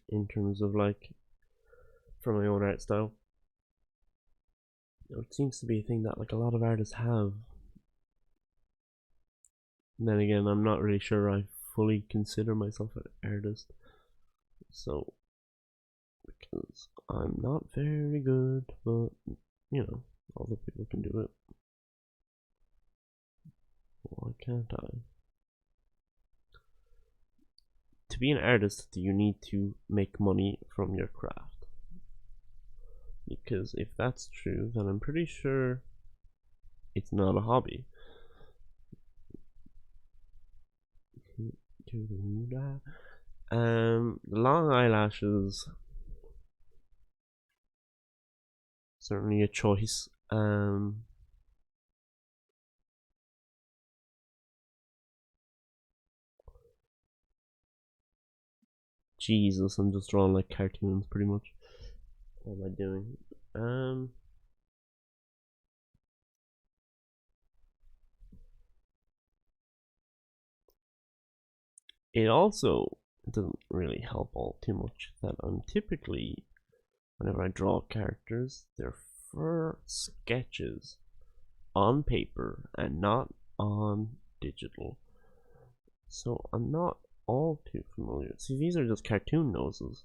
in terms of like for my own art style. It seems to be a thing that like a lot of artists have. And then again, I'm not really sure I fully consider myself an artist. So, because I'm not very good, but you know, other people can do it. Why can't I? To be an artist, you need to make money from your craft. Because if that's true, then I'm pretty sure it's not a hobby. Long eyelashes, certainly a choice. Jesus, I'm just drawing like cartoons pretty much. What am I doing? It also doesn't really help all too much that I'm typically whenever I draw characters, they're for sketches on paper and not on digital. So I'm not all too familiar. See, these are just cartoon noses.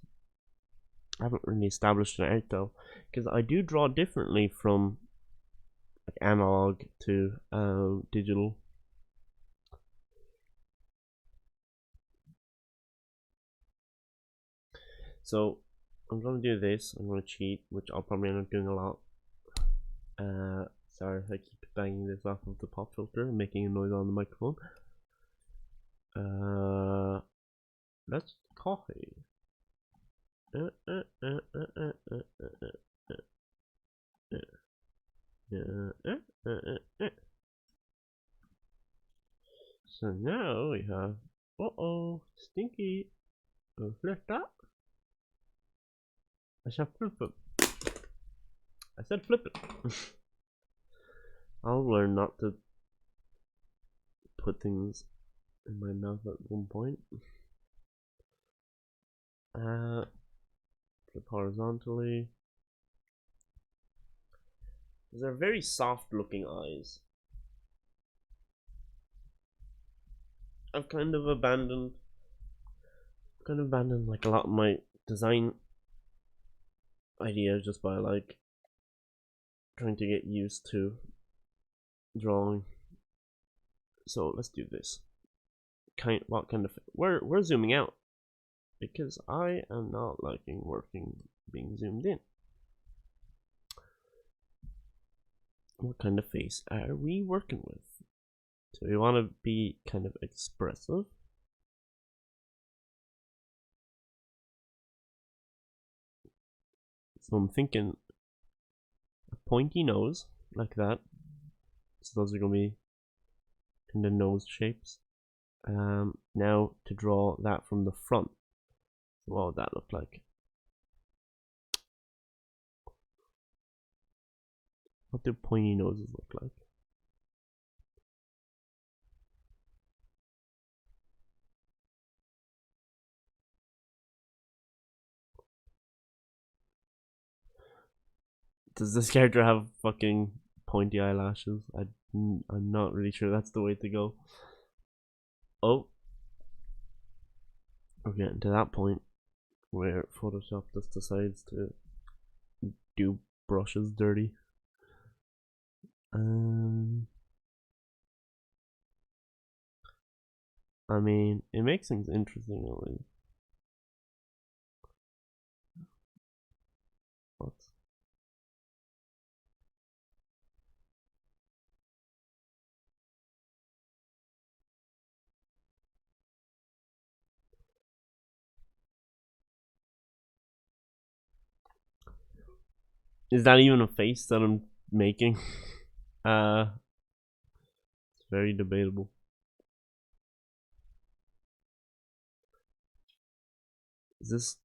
I haven't really established an art though, because I do draw differently from like analog to digital. So I'm gonna do this. I'm gonna cheat, which I'll probably end up doing a lot. Sorry if I keep banging this off of the pop filter and making a noise on the microphone. Let's coffee. So now we have, Stinky, flytta. I said flip it. I said flip it. I'll learn not to put things in my mouth at one point. Flip horizontally. These are very soft looking eyes. I've kind of abandoned like a lot of my design ideas just by like trying to get used to drawing. So let's do this. What kind of we're zooming out because I am not liking being zoomed in. What kind of face are we working with? So we want to be kind of expressive. So I'm thinking a pointy nose like that. So those are gonna be kind of nose shapes. Now to draw that from the front. So what would that look like? What do pointy noses look like? Does this character have fucking pointy eyelashes? I'm not really sure that's the way to go. Oh, we're getting to that point where Photoshop just decides to do brushes dirty. I mean, it makes things interesting at least. What? Is that even a face that I'm making? It's very debatable. Is this?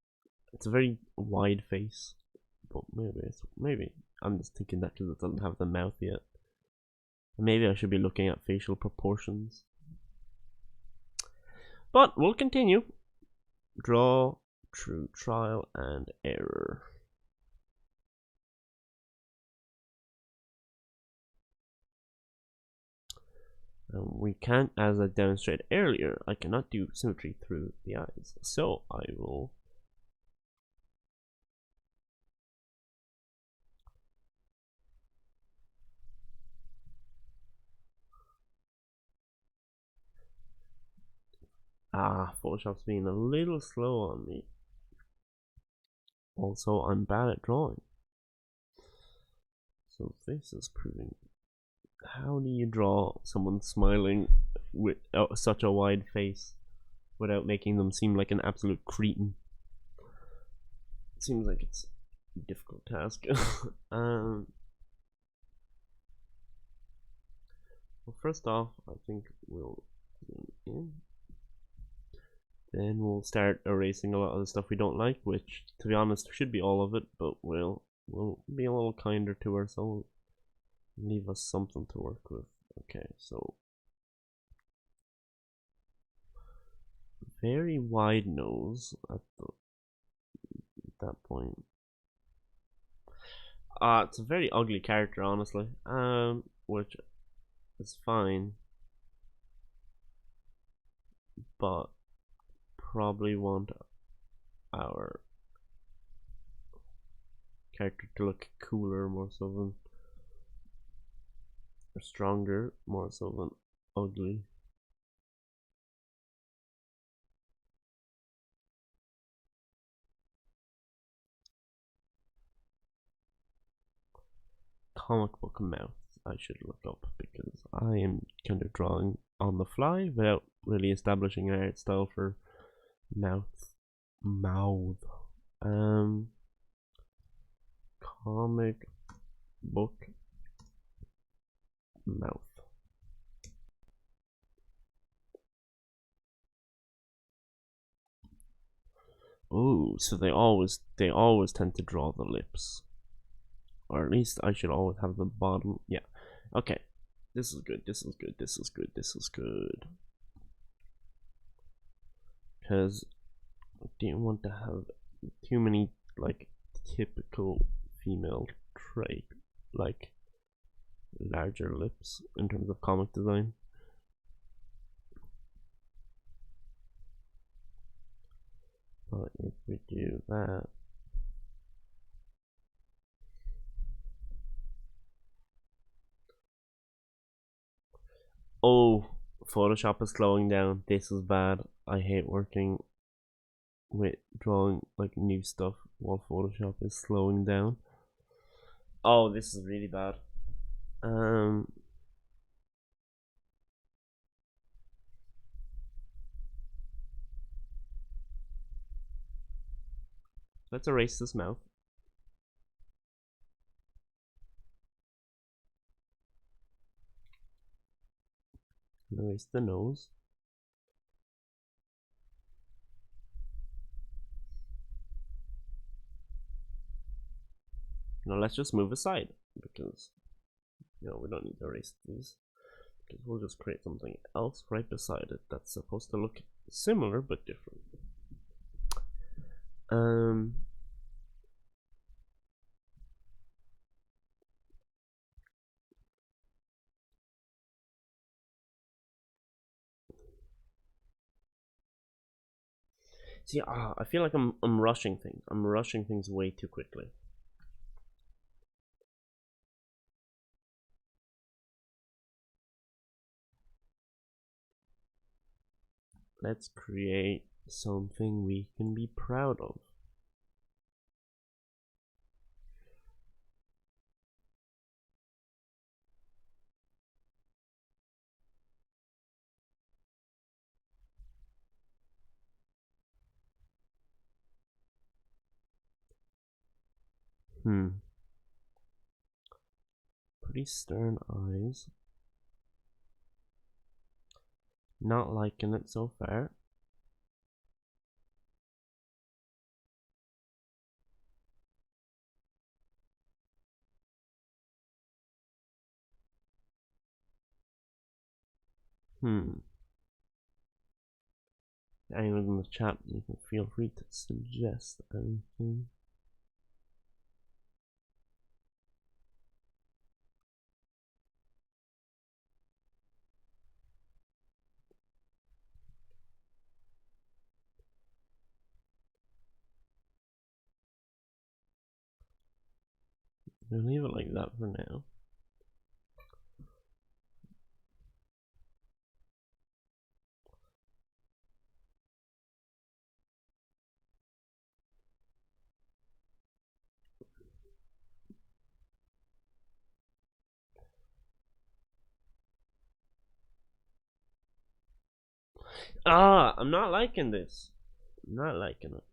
It's a very wide face, but maybe I'm just thinking that because it doesn't have the mouth yet. Maybe I should be looking at facial proportions. But we'll continue. Draw through trial and error. We can't, as I demonstrated earlier, I cannot do symmetry through the eyes. So I will Photoshop's being a little slow on me. Also, I'm bad at drawing. So this is proving. How do you draw someone smiling with such a wide face without making them seem like an absolute cretin? It seems like it's a difficult task. Well, first off, I think we'll zoom in. Then we'll start erasing a lot of the stuff we don't like, which, to be honest, should be all of it, but we'll be a little kinder to ourselves. Leave us something to work with. Okay, so very wide nose at that point. It's a very ugly character, honestly. Which is fine, but probably want our character to look cooler more so than, or stronger more so than ugly. Comic book mouth I should look up because I am kind of drawing on the fly without really establishing an art style for mouth. Mouth. Um, Comic book mouth. Oh, so they always tend to draw the lips, or at least I should always have the bottom. Yeah. Okay. This is good. This is good. This is good. This is good. Because I didn't want to have too many like typical female trait, like larger lips in terms of comic design. But if we do that, oh, Photoshop is slowing down. This is bad. I hate working with drawing like new stuff while Photoshop is slowing down. Oh, this is really bad. Um, let's erase this mouth. Erase the nose. Now let's just move aside because we don't need to erase these because we'll just create something else right beside it that's supposed to look similar but different. Um, See, I feel like I'm rushing things. I'm rushing things way too quickly. Let's create something we can be proud of. Pretty stern eyes. Not liking it so far. Anyone in the chat, you can feel free to suggest anything. We'll leave it like that for now. I'm not liking this. I'm not liking it.